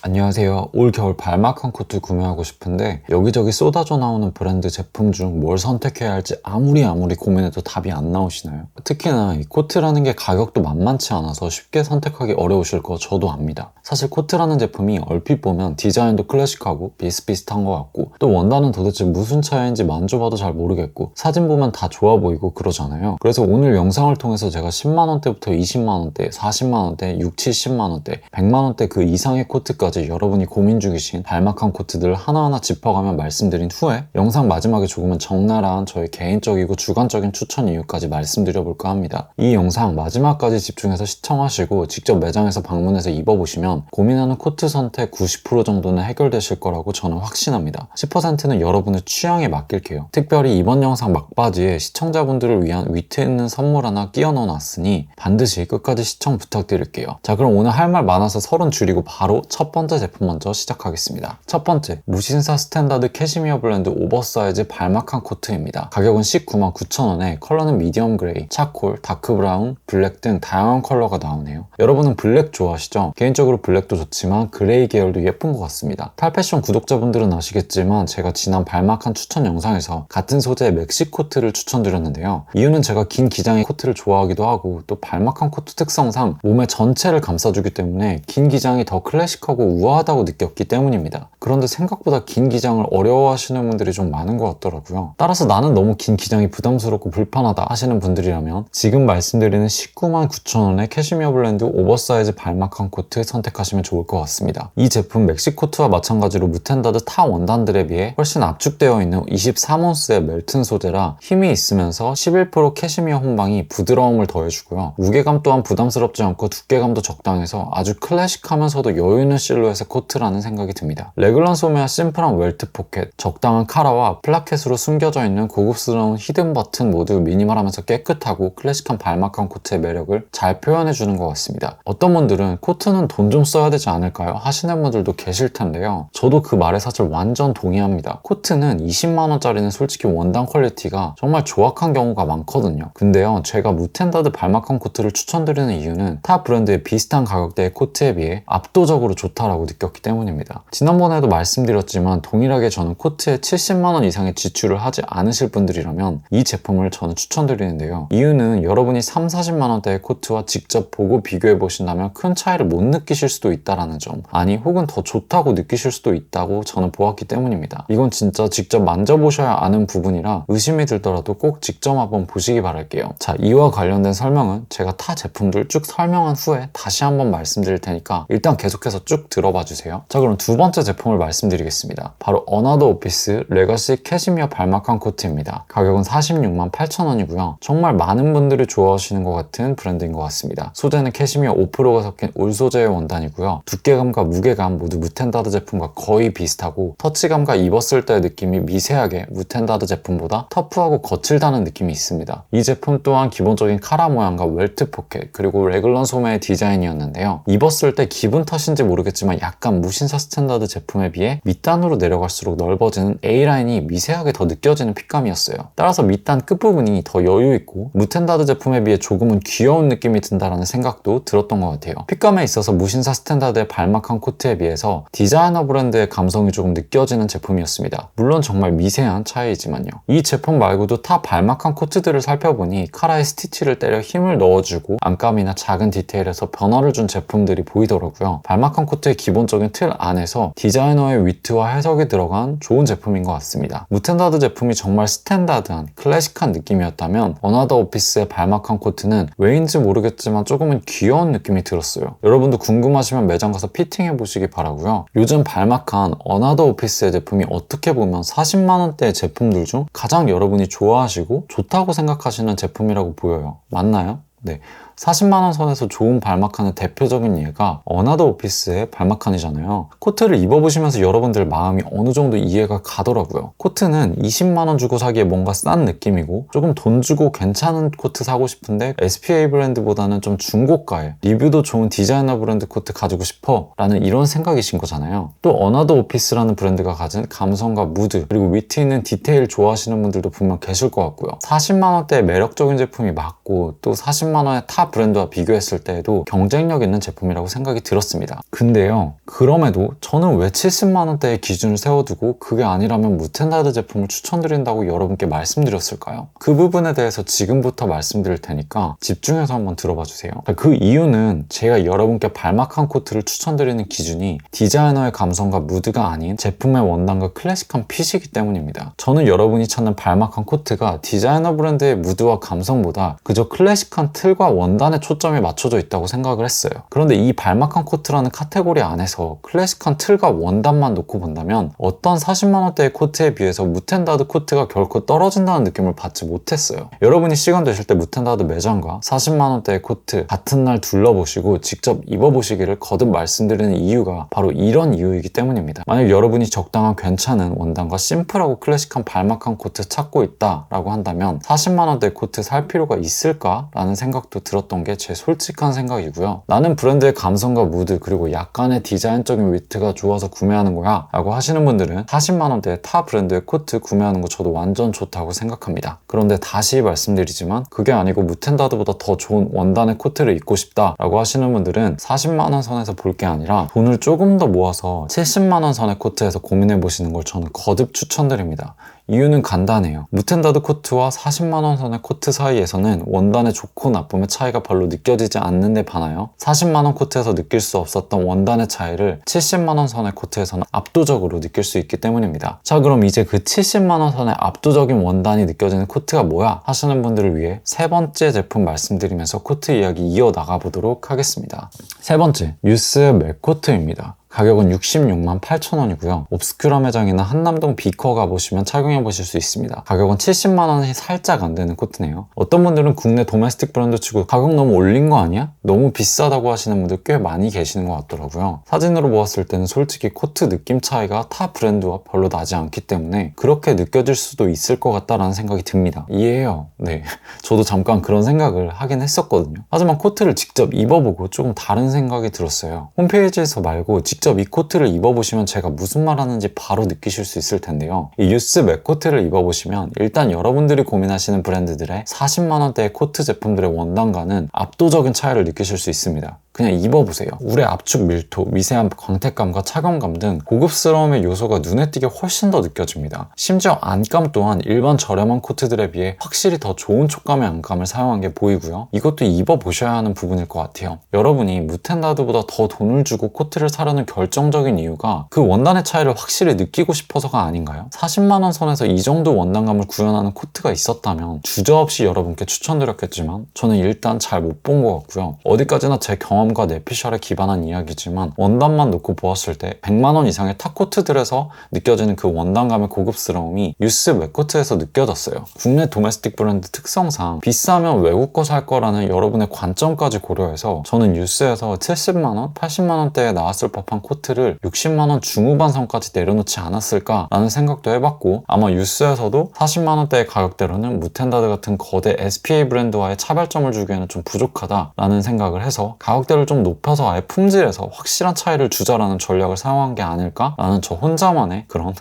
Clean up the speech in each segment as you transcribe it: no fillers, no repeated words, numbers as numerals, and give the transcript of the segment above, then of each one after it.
안녕하세요. 올 겨울 발막한 코트 구매하고 싶은데 여기저기 쏟아져 나오는 브랜드 제품 중 뭘 선택해야 할지 아무리 고민해도 답이 안 나오시나요? 특히나 이 코트라는 게 가격도 만만치 않아서 쉽게 선택하기 어려우실 거 저도 압니다. 사실 코트라는 제품이 얼핏 보면 디자인도 클래식하고 비슷비슷한 것 같고 또 원단은 도대체 무슨 차이인지 만져봐도 잘 모르겠고 사진 보면 다 좋아 보이고 그러잖아요. 그래서 오늘 영상을 통해서 제가 10만원대부터 20만원대, 40만원대, 6, 70만원대, 100만원대 그 이상의 코트까지 여러분이 고민 중이신 발막한 코트들을 하나하나 짚어가며 말씀드린 후에 영상 마지막에 조금은 적나라한 저의 개인적이고 주관적인 추천 이유까지 말씀드려볼까 합니다. 이 영상 마지막까지 집중해서 시청하시고 직접 매장에서 방문해서 입어보시면 고민하는 코트 선택 90% 정도는 해결되실 거라고 저는 확신합니다. 10%는 여러분의 취향에 맡길게요. 특별히 이번 영상 막바지에 시청자분들을 위한 위트 있는 선물 하나 끼워 넣어놨으니 반드시 끝까지 시청 부탁드릴게요. 자, 그럼 오늘 할 말 많아서 서론 줄이고 바로 첫 번째 제품 먼저 시작하겠습니다. 첫 번째, 무신사 스탠다드 캐시미어 블렌드 오버사이즈 발막한 코트입니다. 가격은 199,900원에 컬러는 미디엄 그레이, 차콜, 다크 브라운, 블랙 등 다양한 컬러가 나오네요. 여러분은 블랙 좋아하시죠? 개인적으로 블랙도 좋지만 그레이 계열도 예쁜 것 같습니다. 탈패션 구독자분들은 아시겠지만 제가 지난 발막한 추천 영상에서 같은 소재의 맥시 코트를 추천드렸는데요. 이유는 제가 긴 기장의 코트를 좋아하기도 하고 또 발막한 코트 특성상 몸의 전체를 감싸주기 때문에 긴 기장이 더 클래식하고 우아하다고 느꼈기 때문입니다. 그런데 생각보다 긴 기장을 어려워하시는 분들이 좀 많은 것 같더라고요. 따라서 나는 너무 긴 기장이 부담스럽고 불편하다 하시는 분들이라면 지금 말씀드리는 199,900원의 캐시미어 블렌드 오버사이즈 발막한 코트 선택하시면 좋을 것 같습니다. 이 제품 맥시 코트와 마찬가지로 무텐다드 타 원단들에 비해 훨씬 압축되어 있는 23온스의 멜튼 소재라 힘이 있으면서 11% 캐시미어 혼방이 부드러움을 더해주고요. 무게감 또한 부담스럽지 않고 두께감도 적당해서 아주 클래식하면서도 여유 있는 실루엣의 코트라는 생각이 듭니다. 레글런 소매와 심플한 웰트 포켓, 적당한 카라와 플라켓으로 숨겨져 있는 고급스러운 히든 버튼 모두 미니멀하면서 깨끗하고 클래식한 발막한 코트의 매력을 잘 표현해주는 것 같습니다. 어떤 분들은 코트는 돈 좀 써야 되지 않을까요? 하시는 분들도 계실 텐데요. 저도 그 말에 사실 완전 동의합니다. 코트는 20만원짜리는 솔직히 원단 퀄리티가 정말 조악한 경우가 많거든요. 근데요, 제가 무텐다드 발막한 코트를 추천드리는 이유는 타 브랜드의 비슷한 가격대의 코트에 비해 압도적으로 좋다라고 느꼈기 때문입니다. 지난번에도 말씀드렸지만 동일하게 저는 코트에 70만원 이상의 지출을 하지 않으실 분들이라면 이 제품을 저는 추천드리는데요. 이유는 여러분이 3, 40만원대의 코트와 직접 보고 비교해 보신다면 큰 차이를 못 느끼실 수도 있다는 점, 아니 혹은 더 좋다고 느끼실 수도 있다고 저는 보았기 때문입니다. 이건 진짜 직접 만져보셔야 아는 부분이라 의심이 들더라도 꼭 직접 한번 보시기 바랄게요. 자, 이와 관련된 설명은 제가 타 제품들 쭉 설명한 후에 다시 한번 말씀드릴 테니까 일단 계속해서 쭉 들어봐 주세요. 자, 그럼 두 번째 제품을 말씀드리겠습니다. 바로 어나더 오피스 레거시 캐시미어 발막한 코트입니다. 가격은 468,000원이고요. 정말 많은 분들이 좋아하시는 것 같은 브랜드인 것 같습니다. 소재는 캐시미어 5%가 섞인 울 소재의 원단이고요. 두께감과 무게감 모두 무텐다드 제품과 거의 비슷하고 터치감과 입었을 때의 느낌이 미세하게 무텐다드 제품보다 터프하고 거칠다는 느낌이 있습니다. 이 제품 또한 기본적인 카라 모양과 웰트 포켓 그리고 레글런 소매의 디자인이었는데요. 입었을 때 기분 탓인지 모르겠지만 약간 무신사 스탠다드 제품에 비해 밑단으로 내려갈수록 넓어지는 A라인이 미세하게 더 느껴지는 핏감이었어요. 따라서 밑단 끝부분이 더 여유있고 무텐다드 제품에 비해 조금은 귀여운 느낌이 든다라는 생각도 들었던 것 같아요. 핏감에 있어서 무신사 스탠다드의 발막한 코트에 비해서 디자이너 브랜드의 감성이 조금 느껴지는 제품이었습니다. 물론 정말 미세한 차이지만요. 이 제품 말고도 타 발막한 코트들을 살펴보니 카라의 스티치를 때려 힘을 넣어주고 안감이나 작은 디테일에서 변화를 준 제품들이 보이더라고요. 발막한 코트의 기본적인 틀 안에서 디자이너의 위트와 해석이 들어간 좋은 제품인 것 같습니다. 무텐다드 제품이 정말 스탠다드한 클래식한 느낌이었다면 어나더 오피스의 발막한 코트는 왜인지 모르겠지만 조금은 귀여운 느낌이 들었어요. 여러분도 궁금하시면 매장 가서 피팅해 보시기 바라고요. 요즘 발막한 어나더 오피스의 제품이 어떻게 보면 40만원대의 제품들 중 가장 여러분이 좋아하시고 좋다고 생각하시는 제품이라고 보여요. 맞나요? 네. 40만원 선에서 좋은 발막한의 대표적인 예가 어나더 오피스의 발막한이잖아요. 코트를 입어보시면서 여러분들 마음이 어느 정도 이해가 가더라고요. 코트는 20만원 주고 사기에 뭔가 싼 느낌이고 조금 돈 주고 괜찮은 코트 사고 싶은데 SPA 브랜드보다는 좀 중고가에 리뷰도 좋은 디자이너 브랜드 코트 가지고 싶어 라는 이런 생각이신 거잖아요. 또 어나더 오피스라는 브랜드가 가진 감성과 무드 그리고 위트 있는 디테일 좋아하시는 분들도 분명 계실 것 같고요. 40만원대의 매력적인 제품이 맞고 또 40만원의 타 타 브랜드와 비교했을 때에도 경쟁력 있는 제품이라고 생각이 들었습니다. 근데요, 그럼에도 저는 왜 70만 원대의 기준을 세워두고 그게 아니라면 무텐다드 제품을 추천드린다고 여러분께 말씀드렸을까요? 그 부분에 대해서 지금부터 말씀드릴 테니까 집중해서 한번 들어봐 주세요. 그 이유는 제가 여러분께 발막한 코트를 추천드리는 기준이 디자이너의 감성과 무드가 아닌 제품의 원단과 클래식한 핏이기 때문입니다. 저는 여러분이 찾는 발막한 코트가 디자이너 브랜드의 무드와 감성보다 그저 클래식한 틀과 원단에 초점이 맞춰져 있다고 생각을 했어요. 그런데 이 발막한 코트라는 카테고리 안에서 클래식한 틀과 원단만 놓고 본다면 어떤 40만원대의 코트에 비해서 무텐다드 코트가 결코 떨어진다는 느낌을 받지 못했어요. 여러분이 시간 되실 때 무텐다드 매장과 40만원대의 코트 같은 날 둘러보시고 직접 입어보시기를 거듭 말씀드리는 이유가 바로 이런 이유이기 때문입니다. 만약 여러분이 적당한 괜찮은 원단과 심플하고 클래식한 발막한 코트 찾고 있다라고 한다면 40만원대 코트 살 필요가 있을까? 라는 생각도 들었던 게 제 솔직한 생각이고요. 나는 브랜드의 감성과 무드 그리고 약간의 디자인적인 위트가 좋아서 구매하는 거야 라고 하시는 분들은 40만원대의 타 브랜드의 코트 구매하는 거 저도 완전 좋다고 생각합니다. 그런데 다시 말씀드리지만 그게 아니고 무텐다드보다 더 좋은 원단의 코트를 입고 싶다 라고 하시는 분들은 40만원 선에서 볼 게 아니라 돈을 조금 더 모아서 70만원 선의 코트에서 고민해 보시는 걸 저는 거듭 추천드립니다. 이유는 간단해요. 무텐다드 코트와 40만원 선의 코트 사이에서는 원단의 좋고 나쁨의 차이가 별로 느껴지지 않는 데 반하여 40만원 코트에서 느낄 수 없었던 원단의 차이를 70만원 선의 코트에서는 압도적으로 느낄 수 있기 때문입니다. 자, 그럼 이제 그 70만원 선의 압도적인 원단이 느껴지는 코트가 뭐야? 하시는 분들을 위해 세 번째 제품 말씀드리면서 코트 이야기 이어나가 보도록 하겠습니다. 세 번째, 유스의 맥코트입니다. 가격은 66만 8천원이고요. 옵스큐라 매장이나 한남동 비커 가보시면 착용해 보실 수 있습니다. 가격은 70만원이 살짝 안 되는 코트네요. 어떤 분들은 국내 도메스틱 브랜드 치고 가격 너무 올린 거 아니야? 너무 비싸다고 하시는 분들 꽤 많이 계시는 것 같더라고요. 사진으로 보았을 때는 솔직히 코트 느낌 차이가 타 브랜드와 별로 나지 않기 때문에 그렇게 느껴질 수도 있을 것 같다라는 생각이 듭니다. 이해해요. 네, 저도 잠깐 그런 생각을 하긴 했었거든요. 하지만 코트를 직접 입어보고 조금 다른 생각이 들었어요. 홈페이지에서 말고 직접 이 코트를 입어보시면 제가 무슨 말 하는지 바로 느끼실 수 있을 텐데요. 이 유스 맥코트를 입어보시면 일단 여러분들이 고민하시는 브랜드들의 40만원대의 코트 제품들의 원단과는 압도적인 차이를 느끼실 수 있습니다. 그냥 입어보세요. 울의 압축 밀도, 미세한 광택감과 착용감 등 고급스러움의 요소가 눈에 띄게 훨씬 더 느껴집니다. 심지어 안감 또한 일반 저렴한 코트들에 비해 확실히 더 좋은 촉감의 안감을 사용한 게 보이고요. 이것도 입어보셔야 하는 부분일 것 같아요. 여러분이 무텐다드보다 더 돈을 주고 코트를 사려는 결정적인 이유가 그 원단의 차이를 확실히 느끼고 싶어서가 아닌가요? 40만원 선에서 이 정도 원단감을 구현하는 코트가 있었다면 주저없이 여러분께 추천드렸겠지만 저는 일단 잘 못 본 것 같고요. 어디까지나 제 경험과 내피셜에 기반한 이야기지만 원단만 놓고 보았을 때 100만원 이상의 탑코트들에서 느껴지는 그 원단감의 고급스러움이 유스 맥코트에서 느껴졌어요. 국내 도메스틱 브랜드 특성상 비싸면 외국 거 살 거라는 여러분의 관점까지 고려해서 저는 유스에서 70만원, 80만원대에 나왔을 법한 코트를 60만원 중후반 선까지 내려놓지 않았을까라는 생각도 해봤고 아마 유스에서도 40만원대의 가격대로는 무텐다드 같은 거대 SPA 브랜드와의 차별점을 주기에는 좀 부족하다라는 생각을 해서 가격대를 좀 높여서 아예 품질에서 확실한 차이를 주자라는 전략을 사용한 게 아닐까라는 저 혼자만의 그런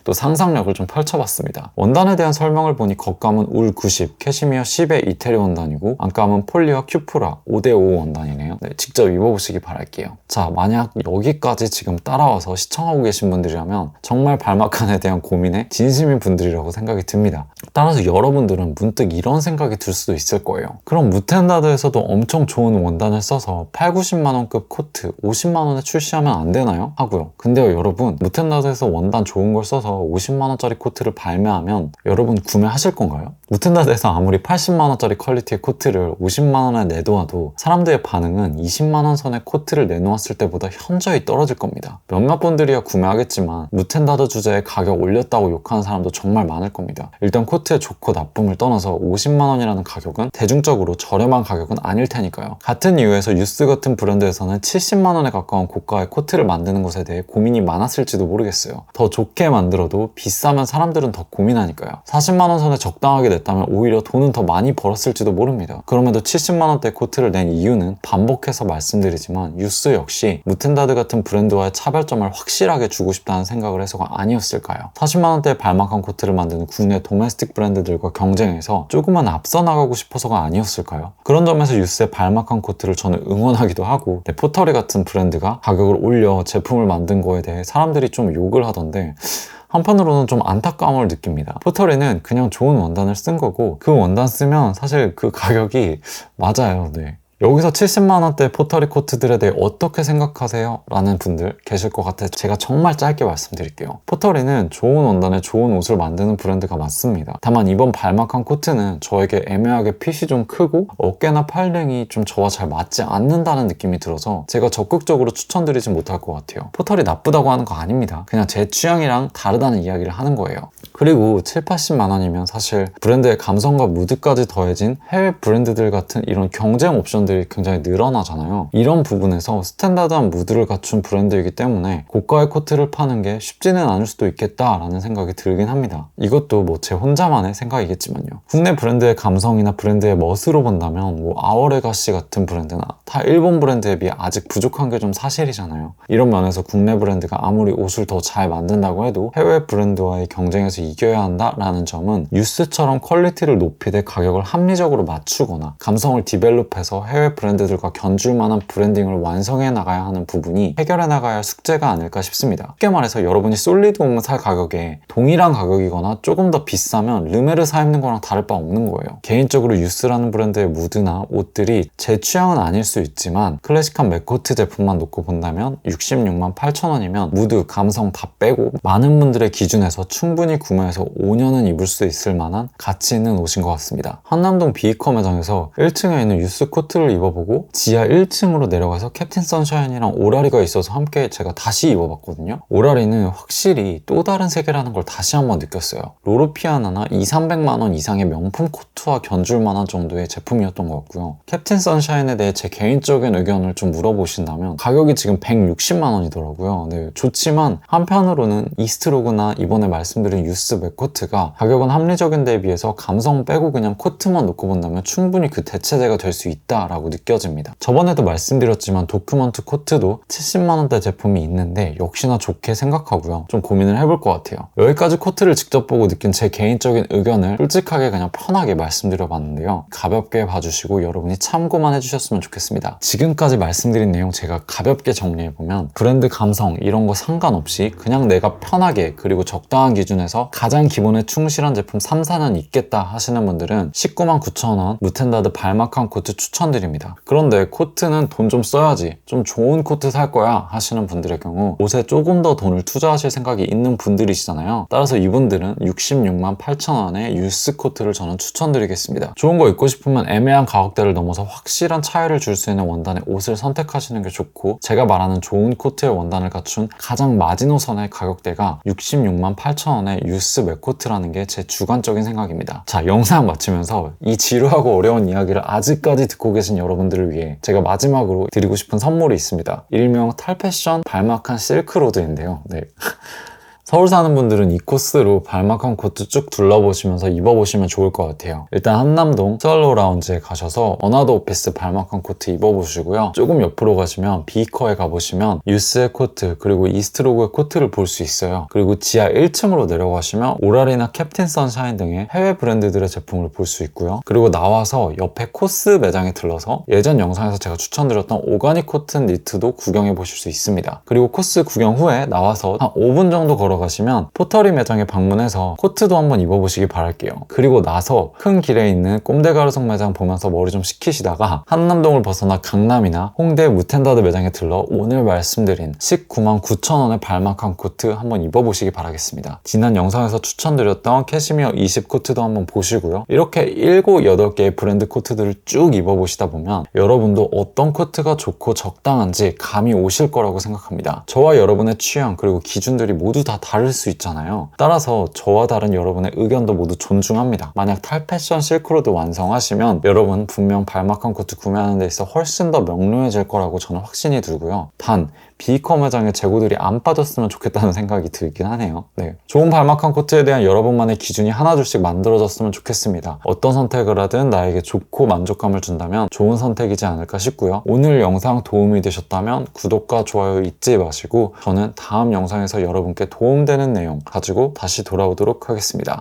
또 상상력을 좀 펼쳐봤습니다. 원단에 대한 설명을 보니 겉감은 울 90, 캐시미어 10의 이태리 원단이고 안감은 폴리와 큐프라 5대5 원단이네요. 네, 직접 입어보시기 바랄게요. 자, 만약 여기까지 지금 따라와서 시청하고 계신 분들이라면 정말 발막한에 대한 고민에 진심인 분들이라고 생각이 듭니다. 따라서 여러분들은 문득 이런 생각이 들 수도 있을 거예요. 그럼 무텐다드에서도 엄청 좋은 원단을 써서 8, 90만원급 코트 50만원에 출시하면 안 되나요? 하고요. 근데요 여러분, 무텐다드에서 원단 좋은 걸 써서 50만원짜리 코트를 발매하면 여러분 구매하실 건가요? 무텐다드에서 아무리 80만원짜리 퀄리티의 코트를 50만원에 내놓아도 사람들의 반응은 20만원 선의 코트를 내놓았을 때보다 현저히 떨어질 겁니다. 몇몇 분들이야 구매하겠지만 무텐다드 주제에 가격 올렸다고 욕하는 사람도 정말 많을 겁니다. 일단 코트의 좋고 나쁨을 떠나서 50만원이라는 가격은 대중적으로 저렴한 가격은 아닐 테니까요. 같은 이유에서 유스 같은 브랜드에서는 70만 원에 가까운 고가의 코트를 만드는 것에 대해 고민이 많았을지도 모르겠어요. 더 좋게 만들어도 비싸면 사람들은 더 고민하니까요. 40만 원 선에 적당하게 냈다면 오히려 돈은 더 많이 벌었을지도 모릅니다. 그럼에도 70만 원대 코트를 낸 이유는 반복해서 말씀드리지만 유스 역시 무텐다드 같은 브랜드와의 차별점을 확실하게 주고 싶다는 생각을 해서가 아니었을까요? 40만 원대의 발막한 코트를 만드는 국내 도메스틱 브랜드들과 경쟁해서 조금만 앞서 나가고 싶어서가 아니었을까요? 그런 점에서 유스의 발막한 코트를 저는 응원하기도 하고, 포터리 같은 브랜드가 가격을 올려 제품을 만든 거에 대해 사람들이 좀 욕을 하던데 한편으로는 좀 안타까움을 느낍니다. 포터리는 그냥 좋은 원단을 쓴 거고 그 원단 쓰면 사실 그 가격이 맞아요. 네. 여기서 70만 원대 포터리 코트들에 대해 어떻게 생각하세요? 라는 분들 계실 것 같아서 제가 정말 짧게 말씀드릴게요. 포터리는 좋은 원단에 좋은 옷을 만드는 브랜드가 맞습니다. 다만 이번 발막한 코트는 저에게 애매하게 핏이 좀 크고 어깨나 팔등이 좀 저와 잘 맞지 않는다는 느낌이 들어서 제가 적극적으로 추천드리지 못할 것 같아요. 포터리 나쁘다고 하는 거 아닙니다. 그냥 제 취향이랑 다르다는 이야기를 하는 거예요. 그리고 7, 80만 원이면 사실 브랜드의 감성과 무드까지 더해진 해외 브랜드들 같은 이런 경쟁 옵션들이 굉장히 늘어나잖아요. 이런 부분에서 스탠다드한 무드를 갖춘 브랜드이기 때문에 고가의 코트를 파는 게 쉽지는 않을 수도 있겠다라는 생각이 들긴 합니다. 이것도 뭐 제 혼자만의 생각이겠지만요. 국내 브랜드의 감성이나 브랜드의 멋으로 본다면 뭐 아워레가시 같은 브랜드나 다 일본 브랜드에 비해 아직 부족한 게 좀 사실이잖아요. 이런 면에서 국내 브랜드가 아무리 옷을 더 잘 만든다고 해도 해외 브랜드와의 경쟁에서 이겨야 한다라는 점은 유스처럼 퀄리티를 높이되 가격을 합리적으로 맞추거나 감성을 디벨롭해서 해외 브랜드들과 견줄 만한 브랜딩을 완성해 나가야 하는 부분이 해결해 나가야 할 숙제가 아닐까 싶습니다. 쉽게 말해서 여러분이 솔리드 옷만 살 가격에 동일한 가격이거나 조금 더 비싸면 르메르 사 입는 거랑 다를 바 없는 거예요. 개인적으로 유스라는 브랜드의 무드나 옷들이 제 취향은 아닐 수 있지만 클래식한 맥코트 제품만 놓고 본다면 66만 8천 원이면 무드, 감성 다 빼고 많은 분들의 기준에서 충분히 구매해서 5년은 입을 수 있을 만한 가치 있는 옷인 것 같습니다. 한남동 비이커 매장에서 1층에 있는 유스 코트를 입어보고 지하 1층으로 내려가서 캡틴 선샤인이랑 오라리가 있어서 함께 제가 다시 입어봤거든요. 오라리는 확실히 또 다른 세계라는 걸 다시 한번 느꼈어요. 로로피아나나 200~300만 원 이상의 명품 코트와 견줄 만한 정도의 제품이었던 것 같고요. 캡틴 선샤인에 대해 제 개인적인 의견을 좀 물어보신다면 가격이 지금 160만 원이더라고요. 네, 좋지만 한편으로는 이스트로그나 이번에 말씀드린 유스 맥코트가 가격은 합리적인 데에 비해서 감성 빼고 그냥 코트만 놓고 본다면 충분히 그 대체제가 될 수 있다라고 느껴집니다. 저번에도 말씀드렸지만 도큐먼트 코트도 70만원대 제품이 있는데 역시나 좋게 생각하고요. 좀 고민을 해볼 것 같아요. 여기까지 코트를 직접 보고 느낀 제 개인적인 의견을 솔직하게 그냥 편하게 말씀드려봤는데요. 가볍게 봐주시고 여러분이 참고만 해주셨으면 좋겠습니다. 지금까지 말씀드린 내용 제가 가볍게 정리해보면 브랜드 감성 이런 거 상관없이 그냥 내가 편하게 그리고 적당한 기준에서 가장 기본에 충실한 제품 3, 4년 있겠다 하시는 분들은 19만 9천 원 무텐다드 발막한 코트 추천드립니다. 그런데 코트는 돈 좀 써야지 좀 좋은 코트 살 거야 하시는 분들의 경우 옷에 조금 더 돈을 투자하실 생각이 있는 분들이시잖아요. 따라서 이분들은 66만 8천 원의 유스 코트를 저는 추천드리겠습니다. 좋은 거 입고 싶으면 애매한 가격대를 넘어서 확실한 차이를 줄 수 있는 원단의 옷을 선택하시는 게 좋고, 제가 말하는 좋은 코트의 원단을 갖춘 가장 마지노선의 가격대가 66만 8천 원의 유스 맥코트라는 게 제 주관적인 생각입니다. 자, 영상 마치면서 이 지루하고 어려운 이야기를 아직까지 듣고 계신 여러분들을 위해 제가 마지막으로 드리고 싶은 선물이 있습니다. 일명 탈패션 발막한 실크로드인데요. 네. 서울 사는 분들은 이 코스로 발막한 코트 쭉 둘러보시면서 입어보시면 좋을 것 같아요. 일단 한남동 스왈로우 라운지에 가셔서 어나더 오피스 발막한 코트 입어보시고요. 조금 옆으로 가시면 비커에 가보시면 유스의 코트 그리고 이스트로그의 코트를 볼 수 있어요. 그리고 지하 1층으로 내려가시면 오라리나 캡틴 선샤인 등의 해외 브랜드들의 제품을 볼 수 있고요. 그리고 나와서 옆에 코스 매장에 들러서 예전 영상에서 제가 추천드렸던 오가닉 코튼 니트도 구경해 보실 수 있습니다. 그리고 코스 구경 후에 나와서 한 5분 정도 걸어가시면 포터리 매장에 방문해서 코트도 한번 입어보시기 바랄게요. 그리고 나서 큰 길에 있는 꼼데가르송 매장 보면서 머리 좀 식히시다가 한남동을 벗어나 강남이나 홍대 무텐다드 매장에 들러 오늘 말씀드린 19만 9천 원의 발막한 코트 한번 입어보시기 바라겠습니다. 지난 영상에서 추천드렸던 캐시미어 20 코트도 한번 보시고요. 이렇게 7, 8개의 브랜드 코트들을 쭉 입어보시다 보면 여러분도 어떤 코트가 좋고 적당한지 감이 오실 거라고 생각합니다. 저와 여러분의 취향 그리고 기준들이 모두 다 다를 수 있잖아요. 따라서 저와 다른 여러분의 의견도 모두 존중합니다. 만약 탈패션 실크로드 완성하시면 여러분 분명 발막한 코트 구매하는 데 있어 훨씬 더 명료해질 거라고 저는 확신이 들고요. 단 비이컴 매장에 재고들이 안 빠졌으면 좋겠다는 생각이 들긴 하네요. 네, 좋은 발막한 코트에 대한 여러분만의 기준이 하나둘씩 만들어졌으면 좋겠습니다. 어떤 선택을 하든 나에게 좋고 만족감을 준다면 좋은 선택이지 않을까 싶고요. 오늘 영상 도움이 되셨다면 구독과 좋아요 잊지 마시고 저는 다음 영상에서 여러분께 도움되는 내용 가지고 다시 돌아오도록 하겠습니다.